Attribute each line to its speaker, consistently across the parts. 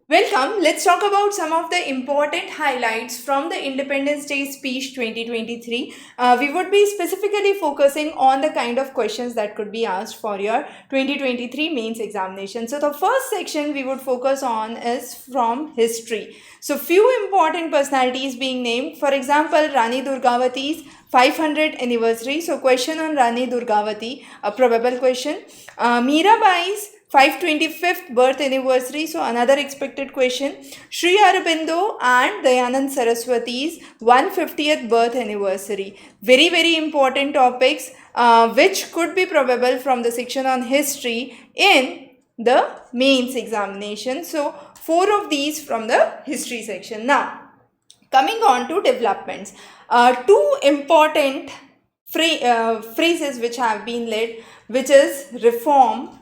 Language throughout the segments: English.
Speaker 1: Welcome. Let's talk about some of the important highlights from the Independence Day speech 2023. We would be specifically focusing on the kind of questions that could be asked for your 2023 mains examination. So, the first section we would focus on is from history. So, few important personalities being named. For example, Rani Durgavati's 500th anniversary. So, question on Rani Durgavati, a probable question. Mirabai's 525th birth anniversary, so another expected question. Sri Aurobindo and Dayanand Saraswati's 150th birth anniversary. Very important topics which could be probable from the section on history in the mains examination. So, four of these from the history section. Now, coming on to developments. Two important phrases which have been led, which is reform,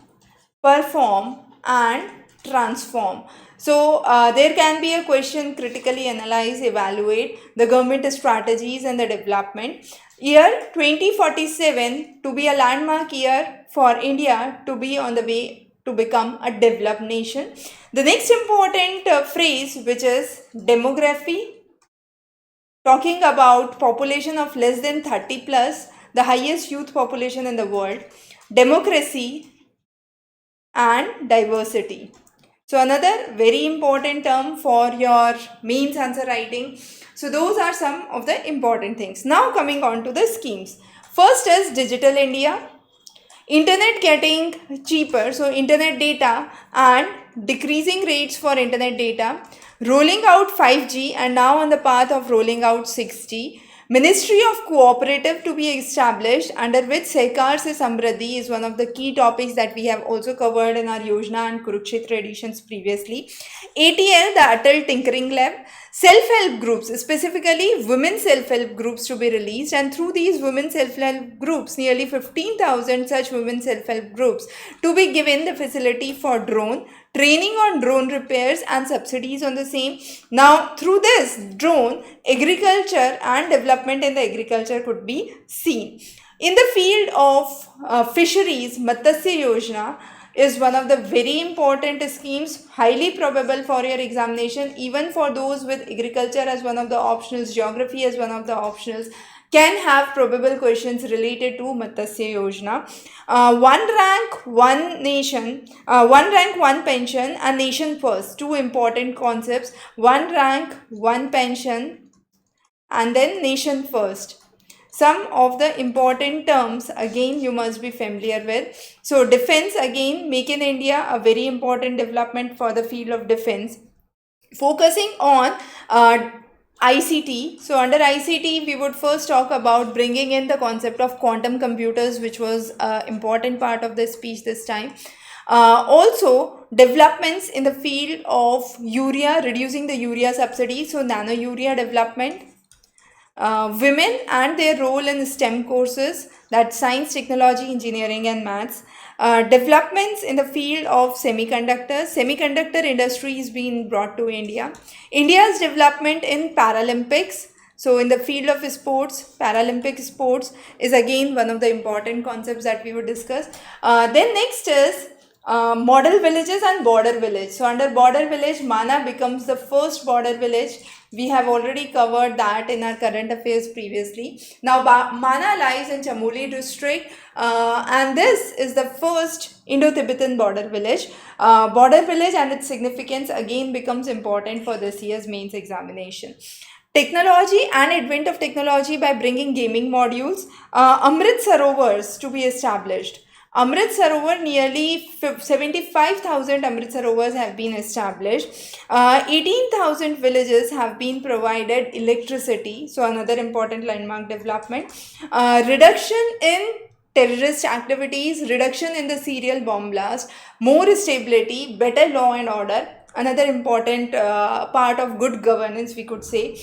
Speaker 1: perform and transform. So there can be a question: critically analyze, evaluate the government strategies and the development. Year 2047 to be a landmark year for India to be on the way to become a developed nation. The next important phrase, which is demography, talking about population of less than 30 plus, the highest youth population in the world, democracy and diversity. So another very important term for your mains answer writing. So those are some of the important things. Now coming on to the schemes. First is Digital India, internet getting cheaper, so internet data and decreasing rates for internet data, rolling out 5G and now on the path of rolling out 6G. Ministry of Cooperative to be established, under which Sehkar se Samriddhi is one of the key topics that we have also covered in our Yojana and Kurukshetra editions previously. ATL, the Atal Tinkering Lab. Self-help groups, specifically women self-help groups to be released, and through these women self-help groups, nearly 15,000 such women self-help groups to be given the facility for drone, training on drone repairs and subsidies on the same. Now, through this drone, agriculture and development in the agriculture could be seen. In the field of fisheries, Matsya Yojana is one of the very important schemes, highly probable for your examination, even for those with agriculture as one of the optionals, geography as one of the optionals, can have probable questions related to Matsya Yojana. One rank, one nation, one rank, one pension, and nation first. Two important concepts: one rank, one pension, and then nation first. Some of the important terms again you must be familiar with. So defense, again, make in India, a very important development for the field of defense. Focusing on ICT. So under ICT, we would first talk about bringing in the concept of quantum computers, which was an important part of the speech this time. Also, developments in the field of urea, reducing the urea subsidy, so nano urea development. Women and their role in STEM courses, that's science, technology, engineering and maths. Developments in the field of semiconductors. Semiconductor industry is being brought to India. India's development in Paralympics. So in the field of sports, Paralympic sports is again one of the important concepts that we would discuss. Then next is model villages and border village. So under border village, Mana becomes the first border village. We have already covered that in our current affairs previously. Now Mana lies in Chamoli district and this is the first Indo-Tibetan border village. Border village and its significance again becomes important for this year's mains examination. Technology and advent of technology by bringing gaming modules. Amrit Sarovars to be established. Amrit Sarovar, nearly 75,000 Amrit Sarovars have been established. 18,000 villages have been provided electricity. So another important landmark development. Reduction in terrorist activities, reduction in the serial bomb blast, more stability, better law and order. Another important part of good governance, we could say.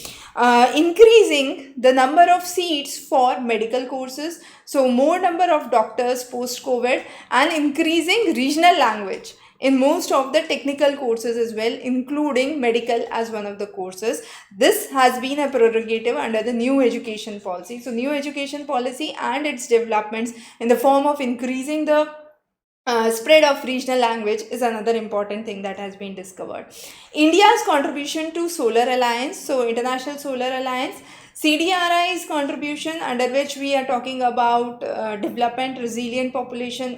Speaker 1: Increasing the number of seats for medical courses, so more number of doctors post COVID, and increasing regional language in most of the technical courses as well, including medical as one of the courses. This has been a prerogative under the new education policy. So new education policy and its developments in the form of increasing the Spread of regional language is another important thing that has been discovered. India's contribution to Solar Alliance, so International Solar Alliance, CDRI's contribution, under which we are talking about development, resilient population,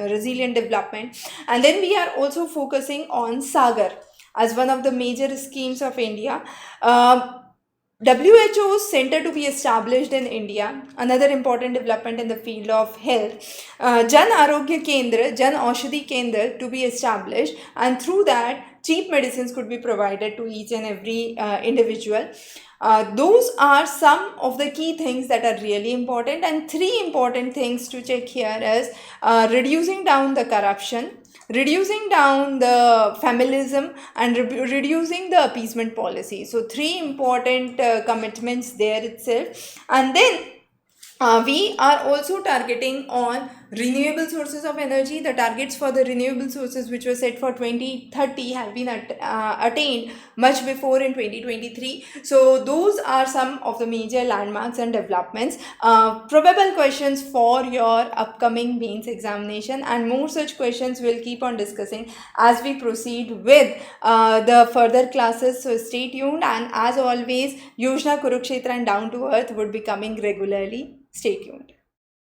Speaker 1: resilient development, and then we are also focusing on Sagar as one of the major schemes of India. WHO's center to be established in India, another important development in the field of health. Jan Arogya Kendra, Jan Aushadhi Kendra to be established, and through that, cheap medicines could be provided to each and every individual. Those are some of the key things that are really important, and three important things to check here is reducing down the corruption, reducing down the familism, and reducing the appeasement policy. So three important commitments there itself. And then we are also targeting on renewable sources of energy. The targets for the renewable sources which were set for 2030 have been attained much before in 2023. So those are some of the major landmarks and developments. Probable questions for your upcoming mains examination, and more such questions we'll keep on discussing as we proceed with the further classes. So stay tuned, and as always, Yojana Kurukshetra and Down to Earth would be coming regularly. Stay tuned.